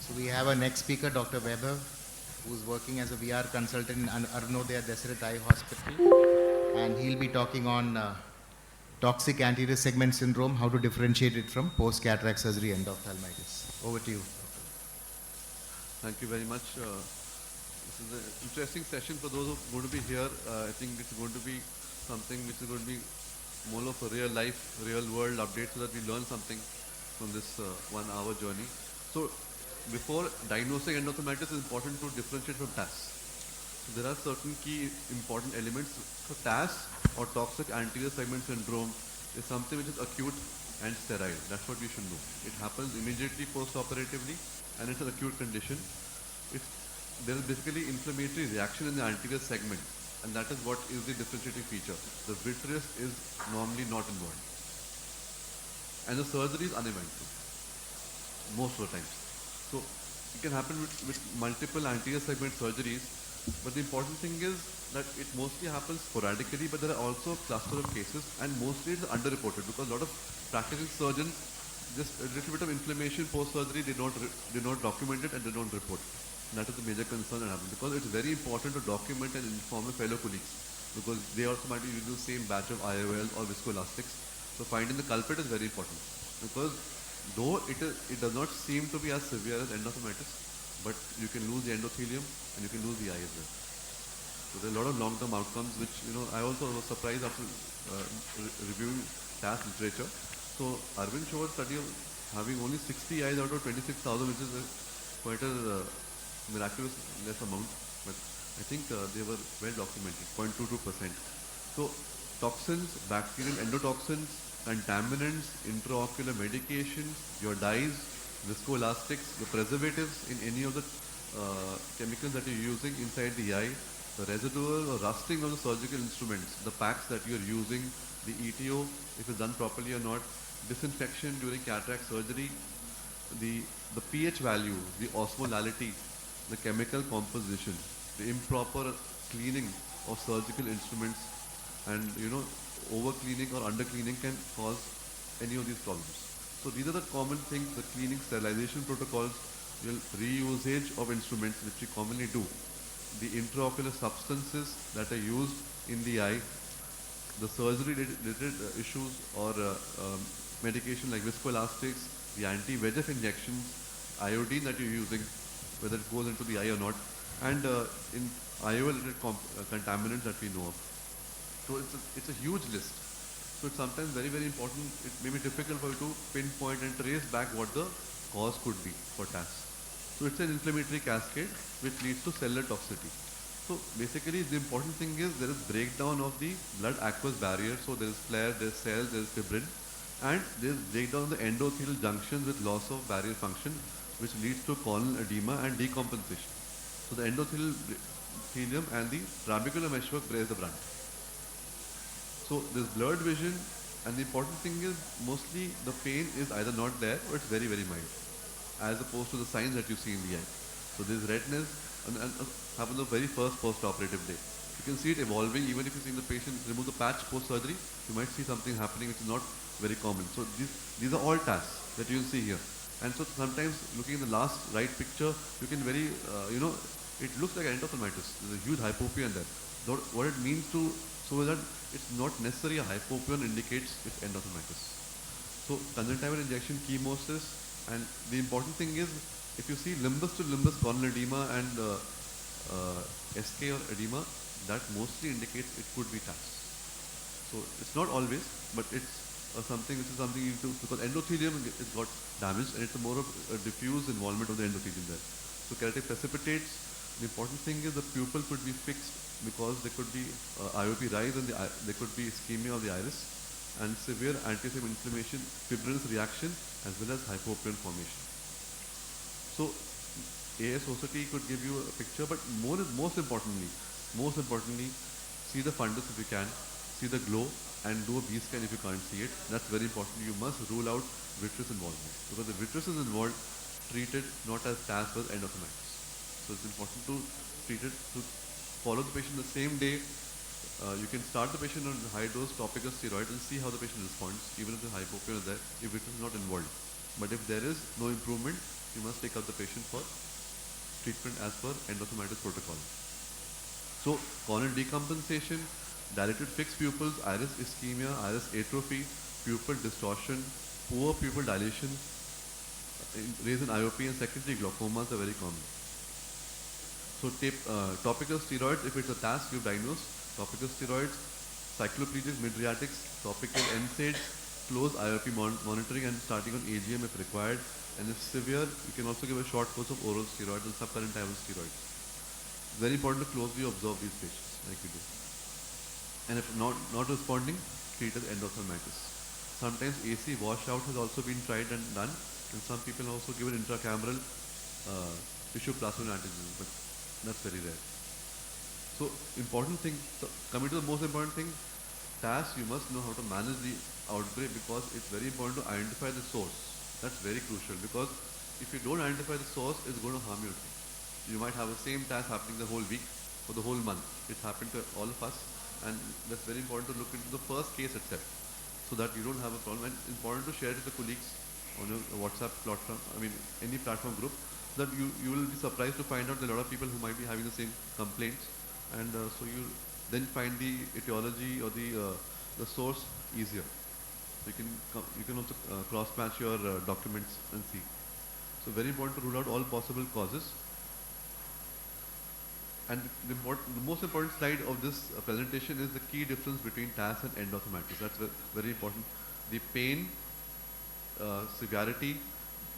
So we have our next speaker, Dr. Weber, who's working as a VR consultant in Arunodaya Dasarath Eye Hospital, and he'll be talking on toxic anterior segment syndrome, how to differentiate it from post-cataract surgery endophthalmitis. Over to you. Thank you very much. This is an interesting session for those who are going to be here. I think it's going to be something which is going to be more of a real life, real world update so that we learn something from this 1 hour journey. So before diagnosing endophthalmitis, it's important to differentiate from TAS. So there are certain key important elements. So TAS or toxic anterior segment syndrome is something which is acute and sterile. That's what we should know. It happens immediately post-operatively and it's an acute condition. There is basically inflammatory reaction in the anterior segment, and that is what is the differentiating feature. The vitreous is normally not involved, and the surgery is uneventful most of the times. So it can happen with multiple anterior segment surgeries, but the important thing is that it mostly happens sporadically, but there are also a cluster of cases, and mostly it's underreported because a lot of practicing surgeons, just a little bit of inflammation post-surgery, they don't document it and they don't report it. That is the major concern that happens, because it's very important to document and inform your fellow colleagues, because they also might be using the same batch of IOL or viscoelastics. So finding the culprit is very important, because though it does not seem to be as severe as endophthalmitis, but you can lose the endothelium and you can lose the eye as well. So there are a lot of long-term outcomes, which I also was surprised after reviewing TAS literature. So Arvind showed a study of having only 60 eyes out of 26,000, which is quite a miraculous less amount, but I think they were well documented, 0.22%. So toxins, bacterial endotoxins, contaminants, intraocular medications, your dyes, viscoelastics, the preservatives in any of the chemicals that you're using inside the eye, the residual or rusting of the surgical instruments, the packs that you're using, the ETO, if it's done properly or not, disinfection during cataract surgery, the pH value, the osmolality, the chemical composition, the improper cleaning of surgical instruments, and over cleaning or under cleaning can cause any of these problems. So these are the common things: the cleaning, sterilization protocols, reusage of instruments, which we commonly do, the intraocular substances that are used in the eye, the surgery related issues or medication like viscoelastics, the anti-VEGF injections, iodine that you're using, whether it goes into the eye or not, and in IOL-related contaminants that we know of. So it's a huge list. So it's sometimes very, very important. It may be difficult for you to pinpoint and trace back what the cause could be for TAS. So it's an inflammatory cascade which leads to cellular toxicity. So basically the important thing is there is breakdown of the blood aqueous barrier. So there is flare, there is cells, there is fibrin, and there is breakdown of the endothelial junctions with loss of barrier function, which leads to corneal edema and decompensation. So the endothelium and the trabecular meshwork bears the brunt. So this blurred vision, and the important thing is mostly the pain is either not there or it's very, very mild, as opposed to the signs that you see in the eye. So this redness and happens the very first post-operative day. You can see it evolving. Even if you see the patient remove the patch post-surgery, you might see something happening which is not very common. So these are all tasks that you will see here. And so sometimes looking in the last right picture, you can it looks like endophthalmitis. There's a huge hypopyon there. What it means to, so that it's not necessarily a hypopyon indicates it's endophthalmitis. So conjunctival injection, chemosis, and the important thing is if you see limbus to limbus corneal edema and SK or edema, that mostly indicates it could be TAS. So it's not always, but it's something which is something you do, because endothelium is got damaged and it's more of a diffuse involvement of the endothelium there. So keratic precipitates. The important thing is the pupil could be fixed because there could be IOP rise and there could be ischemia of the iris, and severe anti-segment inflammation, fibrinous reaction, as well as hypopyon formation. So ASOCT could give you a picture, but most importantly, see the fundus if you can, see the glow, and do a B scan if you can't see it. That's very important. You must rule out vitreous involvement, because the vitreous is involved, treated not as TAS but endophthalmitis. So it's important to treat it, to follow the patient the same day. You can start the patient on high dose topical steroid and see how the patient responds, even if the hypopyon is there, if it is not involved. But if there is no improvement, you must take up the patient for treatment as per endophthalmitis protocol. So corneal decompensation, dilated fixed pupils, iris ischemia, iris atrophy, pupil distortion, poor pupil dilation, raise in IOP and secondary glaucomas are very common. So topical steroids, if it's a TAS, you diagnose topical steroids, cycloplegics, mydriatics, topical NSAIDs, close IOP monitoring and starting on AGM if required. And if severe, you can also give a short course of oral steroids and subparenteral steroids. Very important to closely observe these patients, like we do. And if not responding, treat as endophthalmitis. Sometimes AC washout has also been tried and done, and some people also given intracameral tissue plasmid antigen, but that's very rare. So important thing, so coming to the most important thing, TAS, you must know how to manage the outbreak because it's very important to identify the source. That's very crucial because if you don't identify the source, it's going to harm you. You might have the same TAS happening the whole week or the whole month. It's happened to all of us, and that's very important to look into the first case itself so that you don't have a problem. And it's important to share it with the colleagues on your WhatsApp platform, any platform group, so that you will be surprised to find out that a lot of people who might be having the same complaints, and so you then find the etiology or the source easier. So you can also cross-match your documents and see. So very important to rule out all possible causes. And the most important slide of this presentation is the key difference between TAS and endophthalmitis. That's very important. The pain, severity,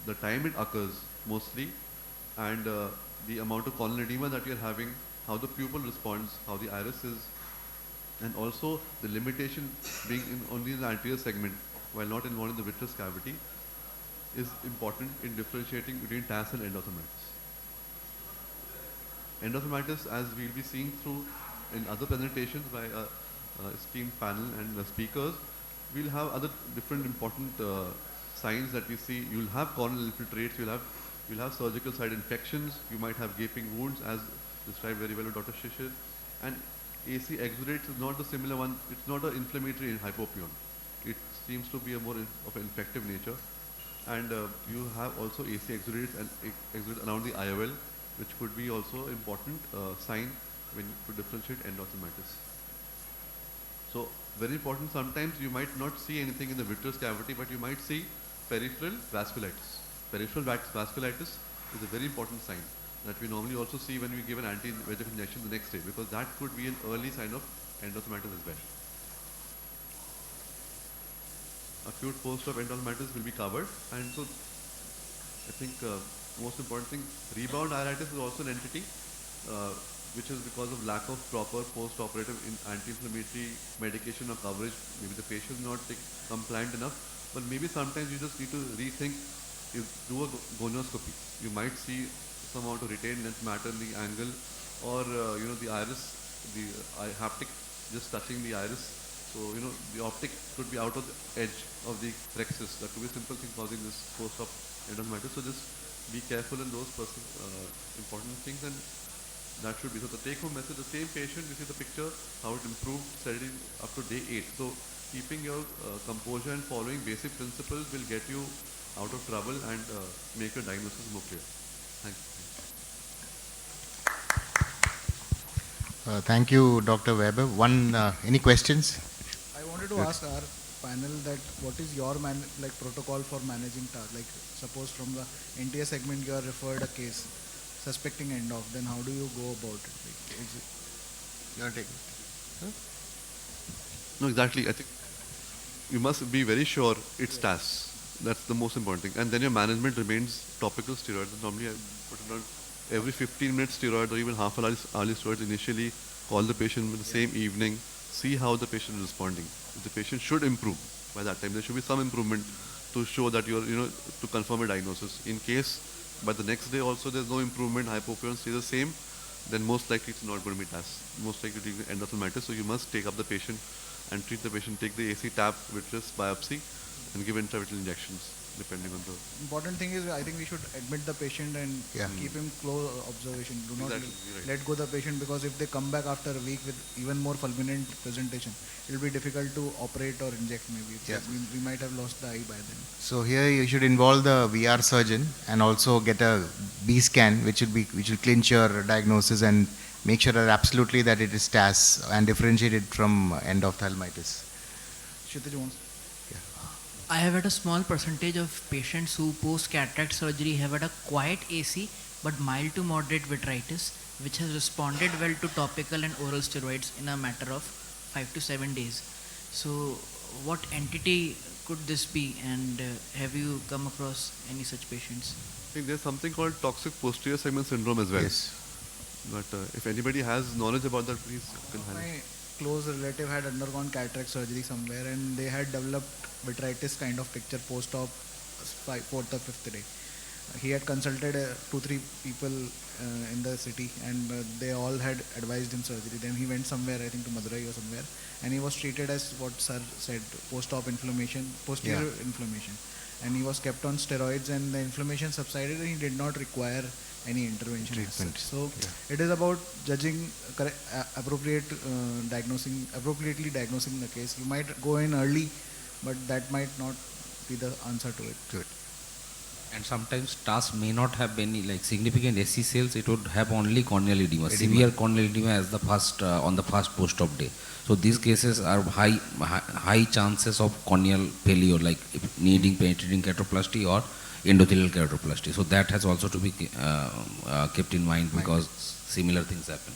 the time it occurs mostly, and the amount of corneal edema that you're having, how the pupil responds, how the iris is, and also the limitation being only in the anterior segment while not involved in the vitreous cavity is important in differentiating between TAS and endophthalmitis. Endophthalmitis, as we'll be seeing through in other presentations by a esteemed panel and speakers, we'll have other different important signs that we see. You'll have corneal infiltrates, you'll have surgical site infections, you might have gaping wounds as described very well by Dr. Shishir. And AC exudates is not the similar one, it's not an inflammatory hypopyon. It seems to be a more of an infective nature. And you have also AC exudates and exudates around the IOL, which could be also important sign when to differentiate endophthalmitis. So very important, sometimes you might not see anything in the vitreous cavity, but you might see peripheral vasculitis. Peripheral vasculitis is a very important sign that we normally also see when we give an anti-VEGF injection the next day, because that could be an early sign of endophthalmitis as well. Acute post-op endophthalmitis will be covered, and so I think most important thing, rebound iritis is also an entity which is because of lack of proper post-operative anti-inflammatory medication or coverage. Maybe the patient is not compliant enough, but maybe sometimes you just need to rethink. You do a gonioscopy, you might see some amount of retained lens matter in the angle, or the iris, the haptic just touching the iris. So the optic could be out of the edge of the plexus. That could be a simple thing causing this post-op endophthalmitis. So just be careful in those important things, and that should be. So the take-home message, the same patient, you see the picture, how it improved steadily up to day 8. So keeping your composure and following basic principles will get you out of trouble and make your diagnosis more clear. Thank you. Thank you, Dr. Weber. Any questions? I wanted to ask our panel that what is your protocol for managing TAS? Like suppose from the NTA segment you are referred a case suspecting endo, then how do you go about it? You want to take it? Huh? No, exactly. I think you must be very sure it's TAS. That's the most important thing. And then your management remains topical steroids. Normally I put it on every 15 minutes steroid or even half an hourly steroids initially, call the patient the same evening, see how the patient is responding. If the patient should improve by that time, there should be some improvement to show that you're, to confirm a diagnosis. In case by the next day also there's no improvement, hypopyon stays the same, then most likely it's not going to be TAS. Most likely it's endophthalmitis. So you must take up the patient and treat the patient, take the AC tap vitreous biopsy and give intravitreal injections. depending on the... Important thing is, I think we should admit the patient and Yeah. keep him close observation. Do not Exactly, you're right. let go the patient, because if they come back after a week with even more fulminant presentation, it will be difficult to operate or inject maybe. Yeah. We might have lost the eye by then. So here you should involve the VR surgeon and also get a B scan, which will clinch your diagnosis and make sure that absolutely that it is TAS and differentiate it from endophthalmitis. Kshitij wants. I have had a small percentage of patients who post cataract surgery have had a quiet AC but mild to moderate vitritis, which has responded well to topical and oral steroids in a matter of 5 to 7 days. So what entity could this be, and have you come across any such patients? I think there's something called toxic posterior segment syndrome as well. Yes. But if anybody has knowledge about that, please you can highlight. My close relative had undergone cataract surgery somewhere, and they had developed vitritis kind of picture post-op, fourth or fifth day. He had consulted 2-3 people in the city, and they all had advised him surgery. Then he went somewhere, I think to Madurai or somewhere, and he was treated as what sir said, post-op inflammation, posterior inflammation. And he was kept on steroids, and the inflammation subsided, and he did not require any intervention as Treatment. such. So it is about judging, appropriately diagnosing the case. You might go in early, but that might not be the answer to it. Good. And sometimes TAS may not have any like significant SC cells. It would have only corneal edema, Edema. severe corneal edema as the first on the first post-op day. So these cases are high chances of corneal failure, like needing penetrating keratoplasty or endothelial keratoplasty. So that has also to be kept in mind, because similar things happen.